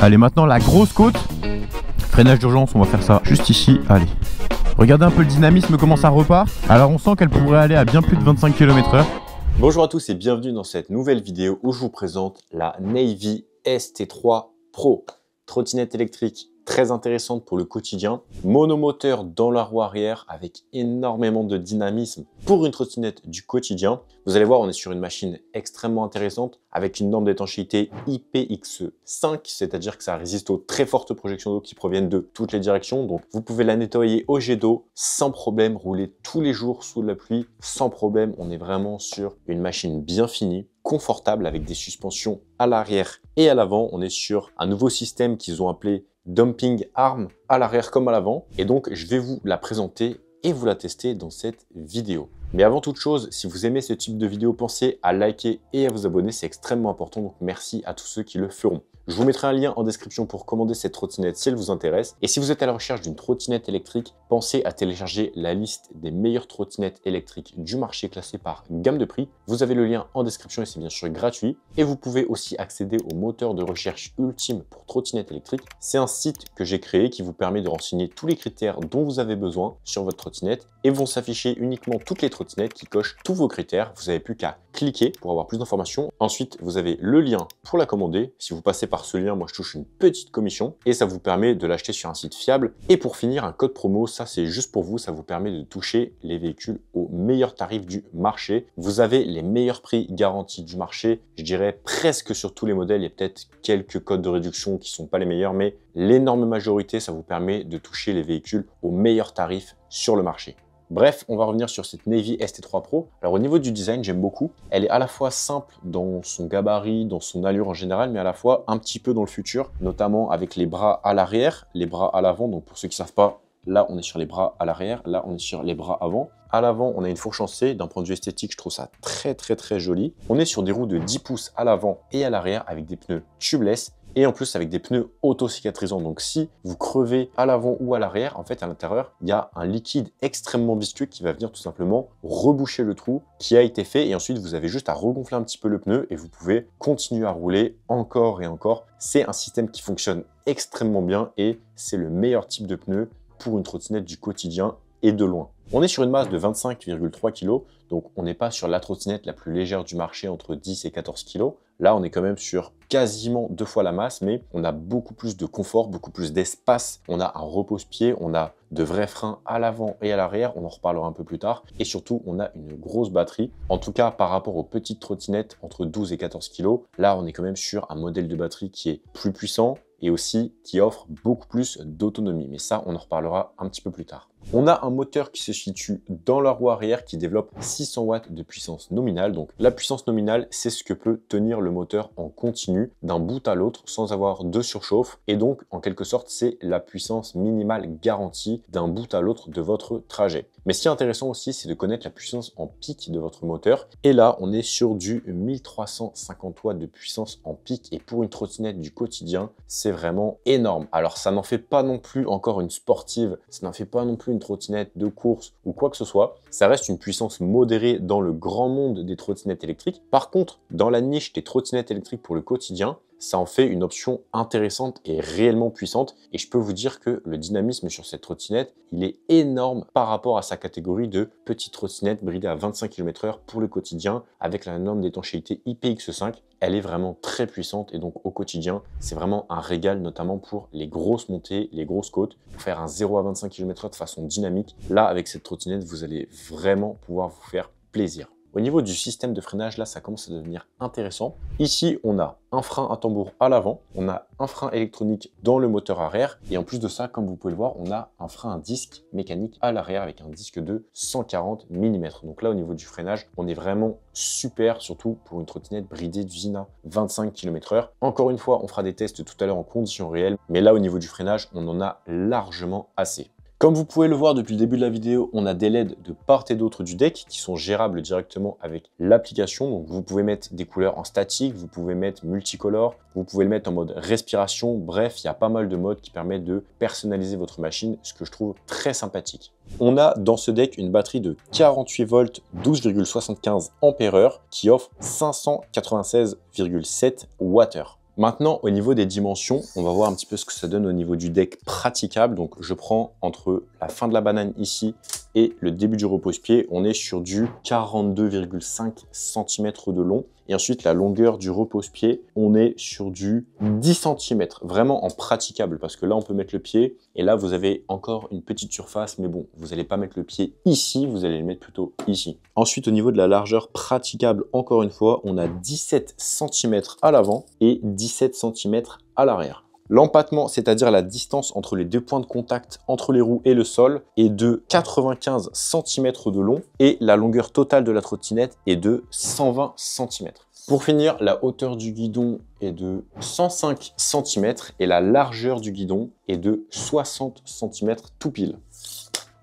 Allez, maintenant la grosse côte. Freinage d'urgence, on va faire ça juste ici. Allez. Regardez un peu le dynamisme, comment ça repart. Alors on sent qu'elle pourrait aller à bien plus de 25 km/h. Bonjour à tous et bienvenue dans cette nouvelle vidéo où je vous présente la Navy ST3 Pro. Trottinette électrique très intéressante pour le quotidien, monomoteur dans la roue arrière avec énormément de dynamisme pour une trottinette du quotidien. Vous allez voir, on est sur une machine extrêmement intéressante avec une norme d'étanchéité IPX5, c'est-à-dire que ça résiste aux très fortes projections d'eau qui proviennent de toutes les directions. Donc vous pouvez la nettoyer au jet d'eau sans problème, rouler tous les jours sous la pluie sans problème. On est vraiment sur une machine bien finie, confortable avec des suspensions à l'arrière et à l'avant. On est sur un nouveau système qu'ils ont appelé Dumping Arm à l'arrière comme à l'avant. Et donc, je vais vous la présenter et vous la tester dans cette vidéo. Mais avant toute chose, si vous aimez ce type de vidéo, pensez à liker et à vous abonner. C'est extrêmement important, donc merci à tous ceux qui le feront. Je vous mettrai un lien en description pour commander cette trottinette si elle vous intéresse. Et si vous êtes à la recherche d'une trottinette électrique, pensez à télécharger la liste des meilleures trottinettes électriques du marché classées par gamme de prix. Vous avez le lien en description et c'est bien sûr gratuit. Et vous pouvez aussi accéder au moteur de recherche ultime pour trottinette électrique. C'est un site que j'ai créé qui vous permet de renseigner tous les critères dont vous avez besoin sur votre trottinette et vont s'afficher uniquement toutes les trottinettes qui cochent tous vos critères. Vous n'avez plus qu'à cliquer pour avoir plus d'informations. Ensuite, vous avez le lien pour la commander. Si vous passez par ce lien, moi je touche une petite commission et ça vous permet de l'acheter sur un site fiable. Et pour finir, un code promo, ça c'est juste pour vous, ça vous permet de toucher les véhicules au meilleur tarif du marché. Vous avez les meilleurs prix garantis du marché, je dirais presque sur tous les modèles. Il y a peut-être quelques codes de réduction qui sont pas les meilleurs, mais l'énorme majorité, ça vous permet de toucher les véhicules au meilleur tarif sur le marché. Bref, on va revenir sur cette Navy ST3 Pro. Alors au niveau du design, j'aime beaucoup. Elle est à la fois simple dans son gabarit, dans son allure en général, mais à la fois un petit peu dans le futur, notamment avec les bras à l'arrière, les bras à l'avant. Donc pour ceux qui ne savent pas, là on est sur les bras à l'arrière, là on est sur les bras avant. À l'avant, on a une fourche en C. D'un point de vue esthétique, je trouve ça très joli. On est sur des roues de 10 pouces à l'avant et à l'arrière avec des pneus tubeless. Et en plus avec des pneus auto-cicatrisants. Donc si vous crevez à l'avant ou à l'arrière, en fait à l'intérieur, il y a un liquide extrêmement visqueux qui va venir tout simplement reboucher le trou qui a été fait. Et ensuite, vous avez juste à regonfler un petit peu le pneu et vous pouvez continuer à rouler encore et encore. C'est un système qui fonctionne extrêmement bien et c'est le meilleur type de pneu pour une trottinette du quotidien et de loin. On est sur une masse de 25,3 kg, donc on n'est pas sur la trottinette la plus légère du marché entre 10 et 14 kg. Là, on est quand même sur quasiment 2 fois la masse, mais on a beaucoup plus de confort, beaucoup plus d'espace. On a un repose-pied, on a de vrais freins à l'avant et à l'arrière, on en reparlera un peu plus tard. Et surtout, on a une grosse batterie. En tout cas, par rapport aux petites trottinettes entre 12 et 14 kg, là, on est quand même sur un modèle de batterie qui est plus puissant et aussi qui offre beaucoup plus d'autonomie. Mais ça, on en reparlera un petit peu plus tard. On a un moteur qui se situe dans la roue arrière qui développe 600 watts de puissance nominale. Donc la puissance nominale, c'est ce que peut tenir le moteur en continu d'un bout à l'autre sans avoir de surchauffe. Et donc, en quelque sorte, c'est la puissance minimale garantie d'un bout à l'autre de votre trajet. Mais ce qui est intéressant aussi, c'est de connaître la puissance en pic de votre moteur. Et là, on est sur du 1350 watts de puissance en pic. Et pour une trottinette du quotidien, c'est vraiment énorme. Alors, ça n'en fait pas non plus encore une sportive, ça n'en fait pas non plus une trottinette de course ou quoi que ce soit. Ça reste une puissance modérée dans le grand monde des trottinettes électriques. Par contre, dans la niche des trottinettes électriques pour le quotidien, ça en fait une option intéressante et réellement puissante. Et je peux vous dire que le dynamisme sur cette trottinette, il est énorme par rapport à sa catégorie de petite trottinette bridée à 25 km/h pour le quotidien avec la norme d'étanchéité IPX5. Elle est vraiment très puissante et donc au quotidien, c'est vraiment un régal, notamment pour les grosses montées, les grosses côtes, pour faire un 0 à 25 km/h de façon dynamique. Là, avec cette trottinette, vous allez vraiment pouvoir vous faire plaisir. Au niveau du système de freinage, là, ça commence à devenir intéressant. Ici, on a un frein à tambour à l'avant, on a un frein électronique dans le moteur arrière, et en plus de ça, comme vous pouvez le voir, on a un frein à disque mécanique à l'arrière avec un disque de 140 mm. Donc là, au niveau du freinage, on est vraiment super, surtout pour une trottinette bridée d'usine à 25 km/h. Encore une fois, on fera des tests tout à l'heure en conditions réelles, mais là, au niveau du freinage, on en a largement assez. Comme vous pouvez le voir depuis le début de la vidéo, on a des LED de part et d'autre du deck qui sont gérables directement avec l'application. Donc vous pouvez mettre des couleurs en statique, vous pouvez mettre multicolore, vous pouvez le mettre en mode respiration. Bref, il y a pas mal de modes qui permettent de personnaliser votre machine, ce que je trouve très sympathique. On a dans ce deck une batterie de 48 volts 12,75 ampères-heure qui offre 596,7 Wh. Maintenant, au niveau des dimensions, on va voir un petit peu ce que ça donne au niveau du deck praticable. Donc, je prends entre la fin de la banane ici et le début du repose-pied. On est sur du 42,5 cm de long. Et ensuite, la longueur du repose-pied, on est sur du 10 cm. Vraiment en praticable parce que là, on peut mettre le pied. Et là, vous avez encore une petite surface. Mais bon, vous n'allez pas mettre le pied ici, vous allez le mettre plutôt ici. Ensuite, au niveau de la largeur praticable, encore une fois, on a 17 cm à l'avant et 17 cm à l'arrière. L'empattement, c'est-à-dire la distance entre les deux points de contact entre les roues et le sol, est de 95 cm de long et la longueur totale de la trottinette est de 120 cm. Pour finir, la hauteur du guidon est de 105 cm et la largeur du guidon est de 60 cm tout pile.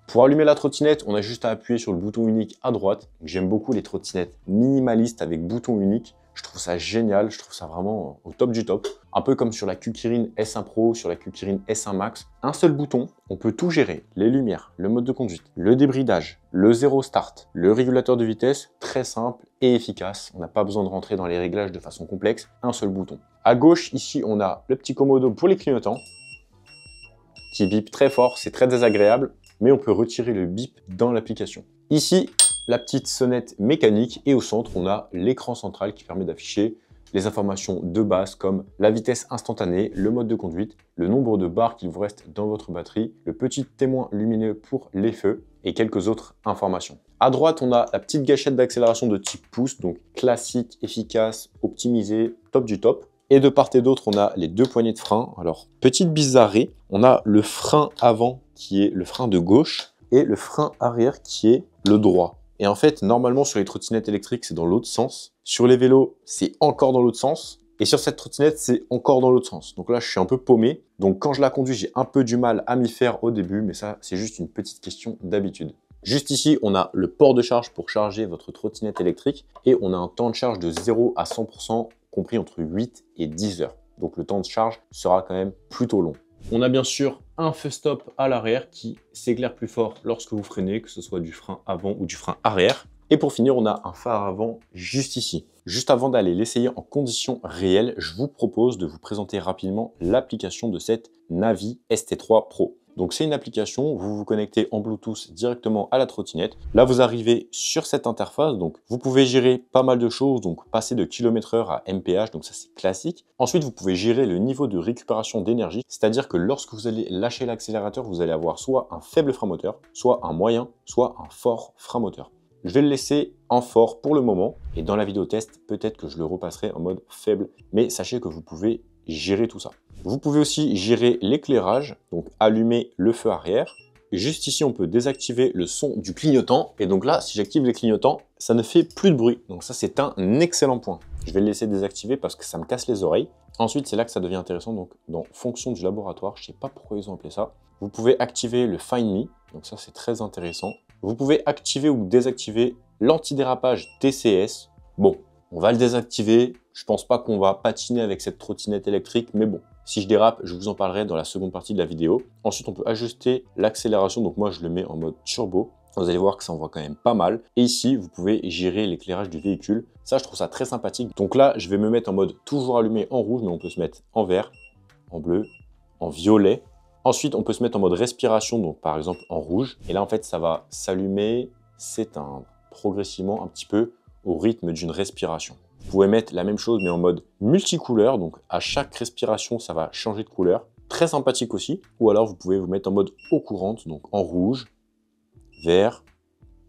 Pour allumer la trottinette, on a juste à appuyer sur le bouton unique à droite. J'aime beaucoup les trottinettes minimalistes avec bouton unique. Je trouve ça génial, je trouve ça vraiment au top du top. Un peu comme sur la Q-Kirin S1 Pro, sur la Q-Kirin S1 Max. Un seul bouton, on peut tout gérer. Les lumières, le mode de conduite, le débridage, le zéro start, le régulateur de vitesse, très simple et efficace. On n'a pas besoin de rentrer dans les réglages de façon complexe. Un seul bouton. À gauche, ici, on a le petit commodo pour les clignotants qui bip très fort, c'est très désagréable, mais on peut retirer le bip dans l'application. Ici, la petite sonnette mécanique et au centre, on a l'écran central qui permet d'afficher les informations de base comme la vitesse instantanée, le mode de conduite, le nombre de barres qu'il vous reste dans votre batterie, le petit témoin lumineux pour les feux et quelques autres informations. À droite, on a la petite gâchette d'accélération de type pouce, donc classique, efficace, optimisé, top du top. Et de part et d'autre, on a les deux poignées de frein. Alors, petite bizarrerie, on a le frein avant qui est le frein de gauche et le frein arrière qui est le droit. Et en fait, normalement, sur les trottinettes électriques, c'est dans l'autre sens. Sur les vélos, c'est encore dans l'autre sens. Et sur cette trottinette, c'est encore dans l'autre sens. Donc là, je suis un peu paumé. Donc quand je la conduis, j'ai un peu du mal à m'y faire au début. Mais ça, c'est juste une petite question d'habitude. Juste ici, on a le port de charge pour charger votre trottinette électrique. Et on a un temps de charge de 0 à 100%, compris entre 8 et 10 heures. Donc le temps de charge sera quand même plutôt long. On a bien sûr un feu stop à l'arrière qui s'éclaire plus fort lorsque vous freinez, que ce soit du frein avant ou du frein arrière. Et pour finir, on a un phare avant juste ici. Juste avant d'aller l'essayer en conditions réelles, je vous propose de vous présenter rapidement l'application de cette Navi ST3 Pro. Donc c'est une application, vous vous connectez en Bluetooth directement à la trottinette. Là, vous arrivez sur cette interface, donc vous pouvez gérer pas mal de choses, donc passer de km/h à mph, donc ça c'est classique. Ensuite, vous pouvez gérer le niveau de récupération d'énergie, c'est-à-dire que lorsque vous allez lâcher l'accélérateur, vous allez avoir soit un faible frein moteur, soit un moyen, soit un fort frein moteur. Je vais le laisser en fort pour le moment, et dans la vidéo test, peut-être que je le repasserai en mode faible, mais sachez que vous pouvez gérer tout ça. Vous pouvez aussi gérer l'éclairage, donc allumer le feu arrière. Et juste ici, on peut désactiver le son du clignotant. Et donc là, si j'active les clignotants, ça ne fait plus de bruit. Donc ça, c'est un excellent point. Je vais le laisser désactiver parce que ça me casse les oreilles. Ensuite, c'est là que ça devient intéressant. Donc dans fonction du laboratoire, je ne sais pas pourquoi ils ont appelé ça. Vous pouvez activer le Find Me. Donc ça, c'est très intéressant. Vous pouvez activer ou désactiver l'antidérapage TCS. Bon, on va le désactiver. Je pense pas qu'on va patiner avec cette trottinette électrique, mais bon, si je dérape, je vous en parlerai dans la seconde partie de la vidéo. Ensuite, on peut ajuster l'accélération. Donc moi, je le mets en mode turbo. Vous allez voir que ça envoie quand même pas mal. Et ici, vous pouvez gérer l'éclairage du véhicule. Ça, je trouve ça très sympathique. Donc là, je vais me mettre en mode toujours allumé en rouge, mais on peut se mettre en vert, en bleu, en violet. Ensuite, on peut se mettre en mode respiration, donc par exemple en rouge. Et là, en fait, ça va s'allumer, s'éteindre progressivement un petit peu au rythme d'une respiration. Vous pouvez mettre la même chose, mais en mode multicouleur. Donc à chaque respiration, ça va changer de couleur. Très sympathique aussi. Ou alors, vous pouvez vous mettre en mode eau courante, donc en rouge, vert,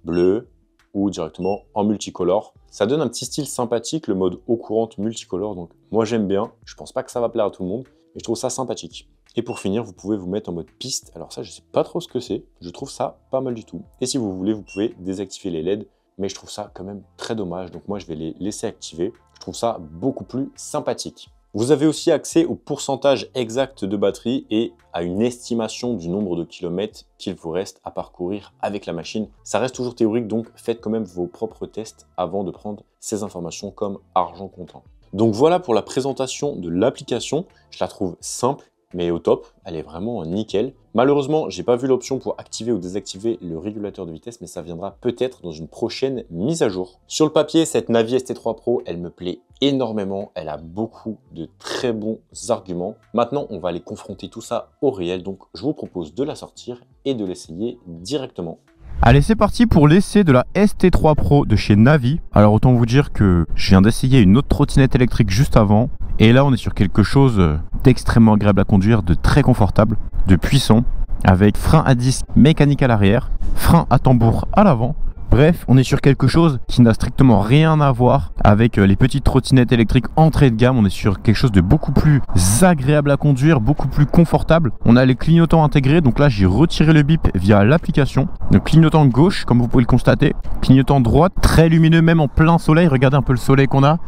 bleu ou directement en multicolore. Ça donne un petit style sympathique, le mode eau courante multicolore. Donc moi, j'aime bien. Je pense pas que ça va plaire à tout le monde, mais je trouve ça sympathique. Et pour finir, vous pouvez vous mettre en mode piste. Alors ça, je sais pas trop ce que c'est. Je trouve ça pas mal du tout. Et si vous voulez, vous pouvez désactiver les LED. Mais je trouve ça quand même très dommage. Donc moi, je vais les laisser activer. Je trouve ça beaucoup plus sympathique. Vous avez aussi accès au pourcentage exact de batterie et à une estimation du nombre de kilomètres qu'il vous reste à parcourir avec la machine. Ça reste toujours théorique, donc faites quand même vos propres tests avant de prendre ces informations comme argent comptant. Donc voilà pour la présentation de l'application. Je la trouve simple, mais au top, elle est vraiment nickel. Malheureusement, j'ai pas vu l'option pour activer ou désactiver le régulateur de vitesse, mais ça viendra peut-être dans une prochaine mise à jour. Sur le papier, cette Navi ST3 Pro, elle me plaît énormément. Elle a beaucoup de très bons arguments. Maintenant, on va aller confronter tout ça au réel, donc je vous propose de la sortir et de l'essayer directement. Allez, c'est parti pour l'essai de la ST3 Pro de chez Navi. Alors autant vous dire que je viens d'essayer une autre trottinette électrique juste avant. Et là, on est sur quelque chose d'extrêmement agréable à conduire, de très confortable, de puissant, avec frein à disque mécanique à l'arrière, frein à tambour à l'avant. Bref, on est sur quelque chose qui n'a strictement rien à voir avec les petites trottinettes électriques entrée de gamme. On est sur quelque chose de beaucoup plus agréable à conduire, beaucoup plus confortable. On a les clignotants intégrés, donc là j'ai retiré le bip via l'application. Le clignotant gauche, comme vous pouvez le constater, clignotant droite, très lumineux même en plein soleil. Regardez un peu le soleil qu'on a.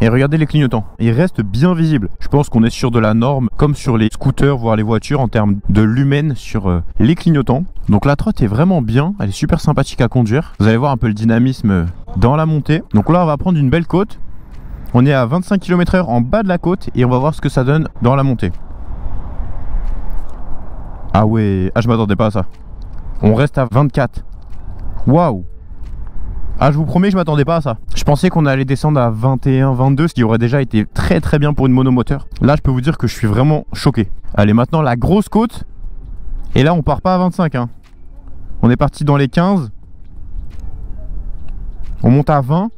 Et regardez les clignotants, ils restent bien visibles. Je pense qu'on est sur de la norme, comme sur les scooters, voire les voitures, en termes de lumen sur les clignotants. Donc la trotte est vraiment bien, elle est super sympathique à conduire. Vous allez voir un peu le dynamisme dans la montée. Donc là, on va prendre une belle côte. On est à 25 km/h en bas de la côte et on va voir ce que ça donne dans la montée. Ah ouais, je m'attendais pas à ça. On reste à 24. Waouh! Ah, je vous promets, je m'attendais pas à ça. Je pensais qu'on allait descendre à 21, 22, ce qui aurait déjà été très très bien pour une monomoteur. Là, je peux vous dire que je suis vraiment choqué. Allez, maintenant la grosse côte. Et là, on part pas à 25. Hein. On est parti dans les 15. On monte à 20.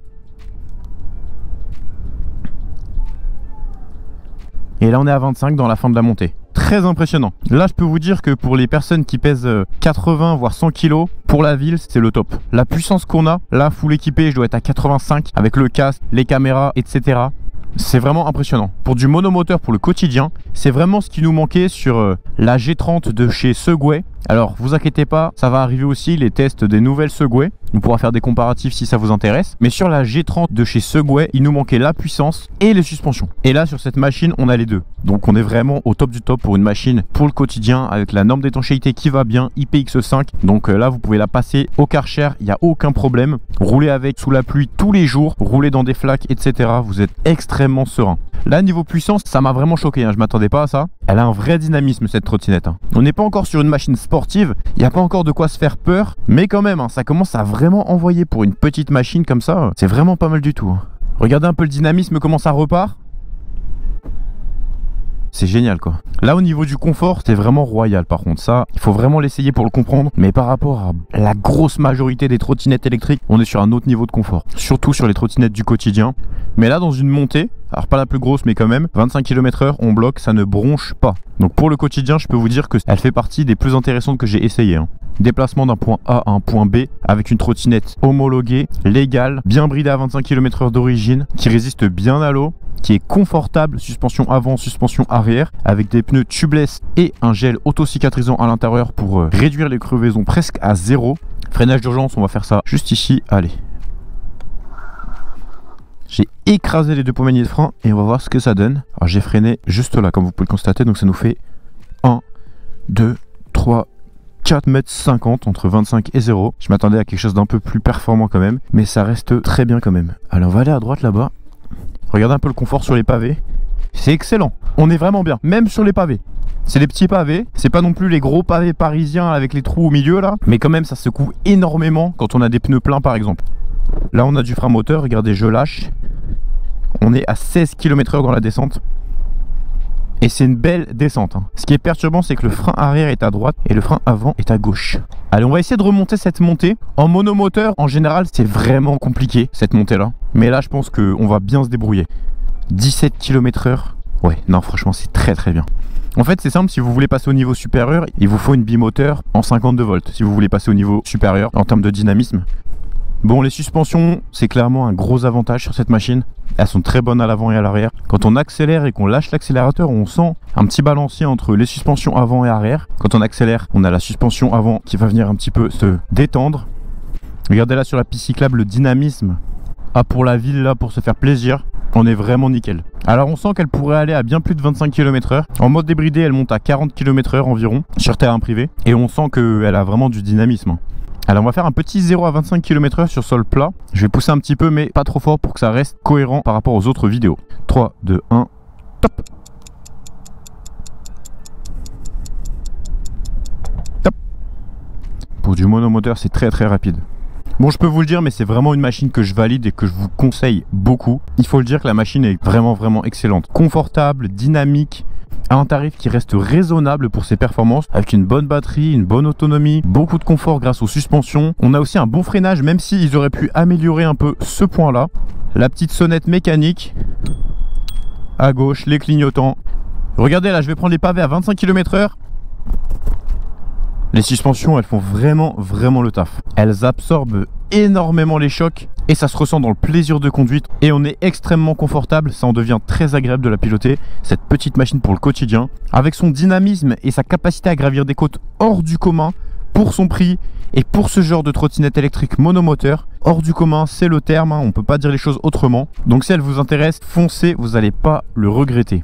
Et là, on est à 25 dans la fin de la montée. Très impressionnant. Là, je peux vous dire que pour les personnes qui pèsent 80 voire 100 kg, pour la ville, c'est le top. La puissance qu'on a, là, full équipé, je dois être à 85 avec le casque, les caméras, etc. C'est vraiment impressionnant. Pour du monomoteur pour le quotidien, c'est vraiment ce qui nous manquait sur la G30 de chez Segway. Alors, vous inquiétez pas, ça va arriver aussi, les tests des nouvelles Segway. On pourra faire des comparatifs si ça vous intéresse. Mais sur la G30 de chez Segway, il nous manquait la puissance et les suspensions. Et là, sur cette machine, on a les deux. Donc, on est vraiment au top du top pour une machine pour le quotidien avec la norme d'étanchéité qui va bien, IPX5. Donc là, vous pouvez la passer au Karcher, il n'y a aucun problème. Rouler avec sous la pluie tous les jours, rouler dans des flaques, etc. Vous êtes extrêmement serein. Là, niveau puissance, ça m'a vraiment choqué. Hein. Je m'attendais pas à ça. Elle a un vrai dynamisme, cette trottinette. Hein. On n'est pas encore sur une machine sportive. Il n'y a pas encore de quoi se faire peur. Mais quand même, hein, ça commence à vraiment envoyer pour une petite machine comme ça. C'est vraiment pas mal du tout. Hein. Regardez un peu le dynamisme, comment ça repart. C'est génial quoi. Là au niveau du confort, c'est vraiment royal par contre. Ça, il faut vraiment l'essayer pour le comprendre. Mais par rapport à la grosse majorité des trottinettes électriques, on est sur un autre niveau de confort. Surtout sur les trottinettes du quotidien. Mais là dans une montée, alors pas la plus grosse mais quand même, 25 km/h, on bloque, ça ne bronche pas. Donc pour le quotidien, je peux vous dire que elle fait partie des plus intéressantes que j'ai essayé. Hein. Déplacement d'un point A à un point B avec une trottinette homologuée, légale, bien bridée à 25 km/h d'origine, qui résiste bien à l'eau, qui est confortable, suspension avant, suspension arrière, avec des pneus tubeless et un gel auto-cicatrisant à l'intérieur pour réduire les crevaisons presque à zéro. Freinage d'urgence, on va faire ça juste ici, allez. J'ai écrasé les deux poignées de frein et on va voir ce que ça donne. Alors j'ai freiné juste là, comme vous pouvez le constater, donc ça nous fait 1, 2, 3, 4,50 m entre 25 et 0. Je m'attendais à quelque chose d'un peu plus performant quand même, mais ça reste très bien quand même. Allez, on va aller à droite là-bas. Regardez un peu le confort sur les pavés. C'est excellent. On est vraiment bien, même sur les pavés. C'est des petits pavés, c'est pas non plus les gros pavés parisiens avec les trous au milieu là, mais quand même ça secoue énormément quand on a des pneus pleins par exemple. Là on a du frein moteur, regardez, je lâche. On est à 16 km/h dans la descente. Et c'est une belle descente. Hein. Ce qui est perturbant, c'est que le frein arrière est à droite et le frein avant est à gauche. Allez, on va essayer de remonter cette montée. En monomoteur, en général, c'est vraiment compliqué cette montée-là. Mais là, je pense qu'on va bien se débrouiller. 17 km/h. Ouais, non, franchement, c'est très très bien. En fait, c'est simple, si vous voulez passer au niveau supérieur, il vous faut une bimoteur en 52 volts. Si vous voulez passer au niveau supérieur, en termes de dynamisme. Bon, les suspensions, c'est clairement un gros avantage sur cette machine. Elles sont très bonnes à l'avant et à l'arrière. Quand on accélère et qu'on lâche l'accélérateur, on sent un petit balancier entre les suspensions avant et arrière. Quand on accélère, on a la suspension avant qui va venir un petit peu se détendre. Regardez là sur la piste cyclable, le dynamisme. Ah, pour la ville, là, pour se faire plaisir, on est vraiment nickel. Alors on sent qu'elle pourrait aller à bien plus de 25 km/h. En mode débridé, elle monte à 40 km/h environ sur terrain privé. Et on sent qu'elle a vraiment du dynamisme. Alors on va faire un petit 0 à 25 km/h sur sol plat. Je vais pousser un petit peu mais pas trop fort pour que ça reste cohérent par rapport aux autres vidéos. 3, 2, 1, top. Pour du monomoteur, c'est très très rapide. Bon, je peux vous le dire, mais c'est vraiment une machine que je valide et que je vous conseille beaucoup. Il faut le dire que la machine est vraiment excellente. Confortable, dynamique, à un tarif qui reste raisonnable pour ses performances, avec une bonne batterie, une bonne autonomie, beaucoup de confort grâce aux suspensions. On a aussi un bon freinage, même s'ils auraient pu améliorer un peu ce point-là. La petite sonnette mécanique à gauche, les clignotants. Regardez là, je vais prendre les pavés à 25 km/h. Les suspensions, elles font vraiment le taf. Elles absorbent énormément les chocs et ça se ressent dans le plaisir de conduite. Et on est extrêmement confortable, ça en devient très agréable de la piloter, cette petite machine pour le quotidien. Avec son dynamisme et sa capacité à gravir des côtes hors du commun, pour son prix et pour ce genre de trottinette électrique monomoteur, hors du commun, c'est le terme, hein, on peut pas dire les choses autrement. Donc si elle vous intéresse, foncez, vous n'allez pas le regretter.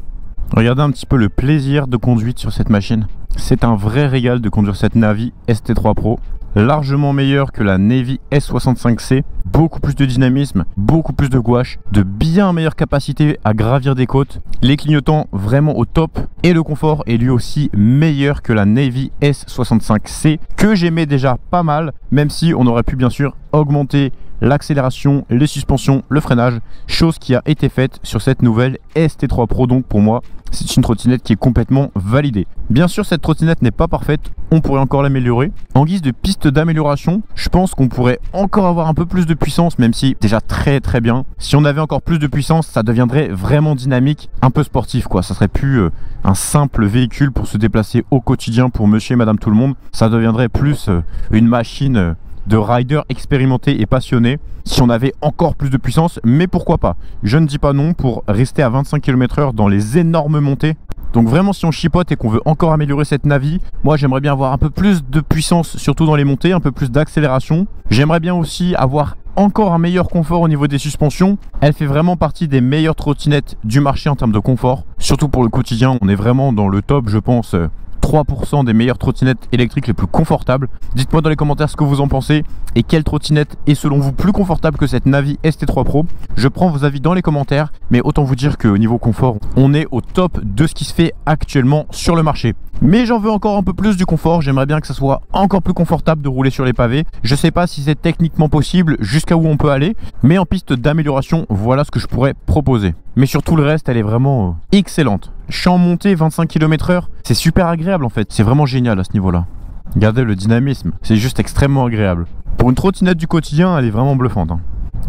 Regardez un petit peu le plaisir de conduite sur cette machine. C'est un vrai régal de conduire cette Navi ST3 Pro. Largement meilleure que la Navy S65C. Beaucoup plus de dynamisme, beaucoup plus de gouache, de bien meilleure capacité à gravir des côtes. Les clignotants vraiment au top. Et le confort est lui aussi meilleur que la Navy S65C, que j'aimais déjà pas mal, même si on aurait pu bien sûr augmenter l'accélération, les suspensions, le freinage, chose qui a été faite sur cette nouvelle ST3 Pro. Donc pour moi, c'est une trottinette qui est complètement validée. Bien sûr, cette trottinette n'est pas parfaite, on pourrait encore l'améliorer. En guise de piste d'amélioration, je pense qu'on pourrait encore avoir un peu plus de puissance, même si déjà très bien. Si on avait encore plus de puissance, ça deviendrait vraiment dynamique, un peu sportif quoi. Ça serait plus un simple véhicule pour se déplacer au quotidien pour monsieur et madame tout le monde. Ça deviendrait plus une machine de rider expérimenté et passionné si on avait encore plus de puissance, mais pourquoi pas. Je ne dis pas non pour rester à 25 km/h dans les énormes montées. Donc vraiment, si on chipote et qu'on veut encore améliorer cette Navi, moi j'aimerais bien avoir un peu plus de puissance, surtout dans les montées, un peu plus d'accélération. J'aimerais bien aussi avoir encore un meilleur confort au niveau des suspensions. Elle fait vraiment partie des meilleures trottinettes du marché en termes de confort, surtout pour le quotidien. On est vraiment dans le top, je pense, 3% des meilleures trottinettes électriques les plus confortables. Dites-moi dans les commentaires ce que vous en pensez et quelle trottinette est selon vous plus confortable que cette Navi ST3 Pro. Je prends vos avis dans les commentaires, mais autant vous dire qu'au niveau confort, on est au top de ce qui se fait actuellement sur le marché. Mais j'en veux encore un peu plus du confort, j'aimerais bien que ça soit encore plus confortable de rouler sur les pavés. Je sais pas si c'est techniquement possible, jusqu'à où on peut aller, mais en piste d'amélioration, voilà ce que je pourrais proposer. Mais sur tout le reste, elle est vraiment excellente. Champ montée 25 km/h, c'est super agréable en fait, c'est vraiment génial à ce niveau-là. Regardez le dynamisme, c'est juste extrêmement agréable. Pour une trottinette du quotidien, elle est vraiment bluffante, hein.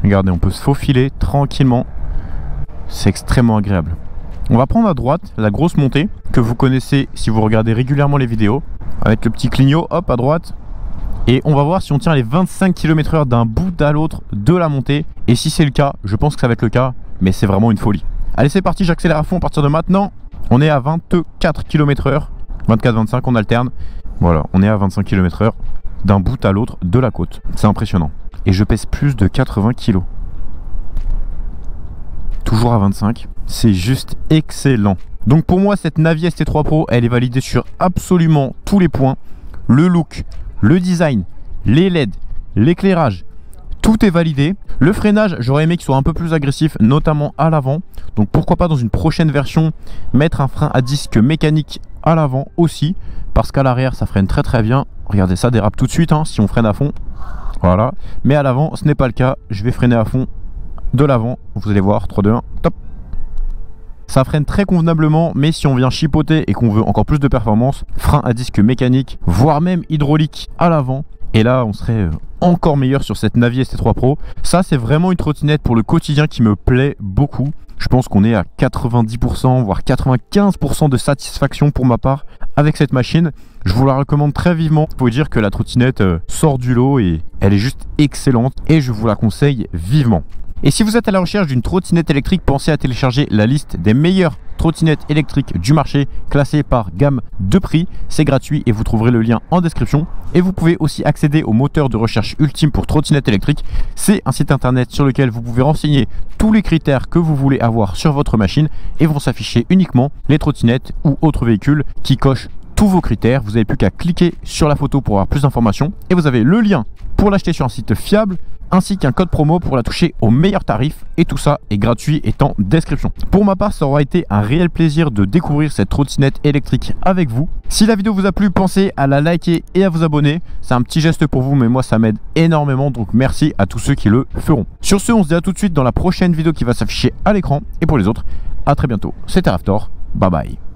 Regardez, on peut se faufiler tranquillement, c'est extrêmement agréable. On va prendre à droite la grosse montée que vous connaissez si vous regardez régulièrement les vidéos. Avec le petit clignot, hop, à droite. Et on va voir si on tient les 25 km/h d'un bout à l'autre de la montée. Et si c'est le cas, je pense que ça va être le cas, mais c'est vraiment une folie. Allez, c'est parti, j'accélère à fond à partir de maintenant. On est à 24 km/h, 24-25, on alterne. Voilà, on est à 25 km/h d'un bout à l'autre de la côte. C'est impressionnant. Et je pèse plus de 80 kg. Toujours à 25, c'est juste excellent. Donc pour moi, cette Navi ST3 Pro, elle est validée sur absolument tous les points. Le look, le design, les LED, l'éclairage, tout est validé. Le freinage, j'aurais aimé qu'il soit un peu plus agressif, notamment à l'avant. Donc pourquoi pas dans une prochaine version mettre un frein à disque mécanique à l'avant aussi, parce qu'à l'arrière ça freine très bien. Regardez, ça dérape tout de suite hein, si on freine à fond. Voilà, mais à l'avant ce n'est pas le cas. Je vais freiner à fond de l'avant, vous allez voir, 3, 2, 1, top. Ça freine très convenablement, mais si on vient chipoter et qu'on veut encore plus de performance, frein à disque mécanique, voire même hydraulique à l'avant. Et là, on serait encore meilleur sur cette Navi ST3 Pro. Ça, c'est vraiment une trottinette pour le quotidien qui me plaît beaucoup. Je pense qu'on est à 90%, voire 95% de satisfaction pour ma part avec cette machine. Je vous la recommande très vivement. Vous pouvez dire que la trottinette sort du lot et elle est juste excellente. Et je vous la conseille vivement. Et si vous êtes à la recherche d'une trottinette électrique, pensez à télécharger la liste des meilleures trottinettes électriques du marché, classées par gamme de prix. C'est gratuit et vous trouverez le lien en description. Et vous pouvez aussi accéder au moteur de recherche ultime pour trottinette électrique. C'est un site internet sur lequel vous pouvez renseigner tous les critères que vous voulez avoir sur votre machine et vont s'afficher uniquement les trottinettes ou autres véhicules qui cochent tous vos critères. Vous n'avez plus qu'à cliquer sur la photo pour avoir plus d'informations et vous avez le lien pour l'acheter sur un site fiable ainsi qu'un code promo pour la toucher au meilleur tarif. Et tout ça est gratuit et en description. Pour ma part, ça aura été un réel plaisir de découvrir cette trottinette électrique avec vous. Si la vidéo vous a plu, pensez à la liker et à vous abonner. C'est un petit geste pour vous, mais moi ça m'aide énormément, donc merci à tous ceux qui le feront. Sur ce, on se dit à tout de suite dans la prochaine vidéo qui va s'afficher à l'écran. Et pour les autres, à très bientôt. C'était Raptor, bye bye.